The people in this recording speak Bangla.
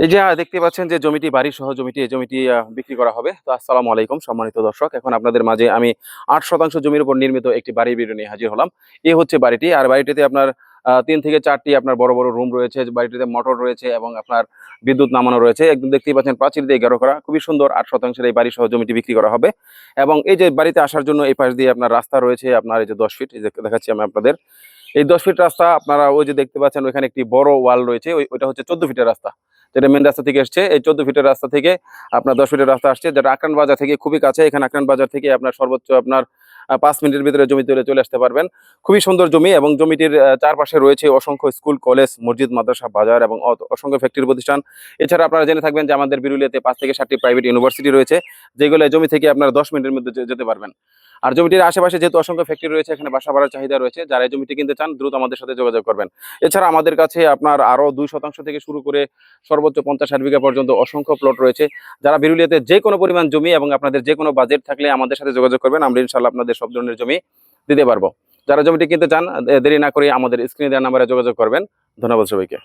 এই যে দেখতে পাচ্ছেন যে জমিটি বাড়ি সহ জমিটি এই জমিটি বিক্রি করা হবে। তো আসসালামু আলাইকুম সম্মানিত দর্শক, এখন আপনাদের মাঝে আমি 8 শতাংশ জমির উপর নির্মিত একটি বাড়ির ভিডিও নিয়ে হাজির হলাম। এই হচ্ছে বাড়িটি, আর বাড়িটিতে আপনার 3 থেকে 4টি আপনার বড় বড় রুম রয়েছে, বাড়িটিতে মোটর রয়েছে এবং আপনার বিদ্যুৎ নামানো রয়েছে। একদম দেখতেই পাচ্ছেন প্রাচীর দিয়ে ঘেরাও করা, খুবই সুন্দর। 8 শতাংশের এই বাড়ি সহ জমিটি বিক্রি করা হবে। এবং এই যে বাড়িতে আসার জন্য এই পাশ দিয়ে আপনার রাস্তা রয়েছে, আপনার এই যে 10 ফিট, এই যে দেখাচ্ছি আমি আপনাদের এই 10 ফিট রাস্তা। আপনারা ওই যে দেখতে পাচ্ছেন ওইখানে একটি বড় ওয়াল রয়েছে, ওইটা হচ্ছে 14 ফিটের রাস্তা, যেটা মেন রাস্তা থেকে এসছে। এই 14 ফিটের রাস্তা থেকে আপনার 10 ফিটের রাস্তা আসছে, যেটা আকরান বাজার থেকে খুবই কাছে। এখানে আকরান বাজার থেকে আপনার সর্বোচ্চ আপনার 5 মিনিটের ভিতরে জমি তুলে চলে আসতে পারবেন। খুবই সুন্দর জমি, এবং জমিটির চারপাশে রয়েছে অসংখ্য স্কুল, কলেজ, মসজিদ, মাদ্রাসা, বাজার এবং অসংখ্য ফ্যাক্টরি প্রতিষ্ঠান। এছাড়া আপনারা জেনে থাকবেন যে আমাদের বিরুলিয়াতে 5 থেকে 7টি প্রাইভেট ইউনিভার্সিটি রয়েছে, যেগুলো জমি থেকে আপনারা 10 মিনিটের মধ্যে যেতে পারবেন। আর জমিটির আশেপাশে যেহেতু অসংখ্য ফ্যাক্টরি রয়েছে, এখানে বাসা ভাড়ার চাহিদা রয়েছে। যারা এই জমিটি কিনতে চান দ্রুত আমাদের সাথে যোগাযোগ করবেন। এছাড়া আমাদের কাছে আপনার আরো 2 শতাংশ থেকে শুরু করে সর্বোচ্চ 50-60 বিঘা পর্যন্ত অসংখ্য প্লট রয়েছে। যারা বিরুলিয়াতে যে কোনো পরিমাণ জমি এবং আপনাদের যে কোনো বাজেট থাকলে আমাদের সাথে যোগাযোগ করবেন, আমরা ইনশাল্লাহ আপনাদের সব ধরনের জমি দিতে পারবো। যারা জমিটি কিনতে চান দেরি না করে আমাদের স্ক্রিনে দেওয়া নাম্বারে যোগাযোগ করবেন। ধন্যবাদ সবাইকে।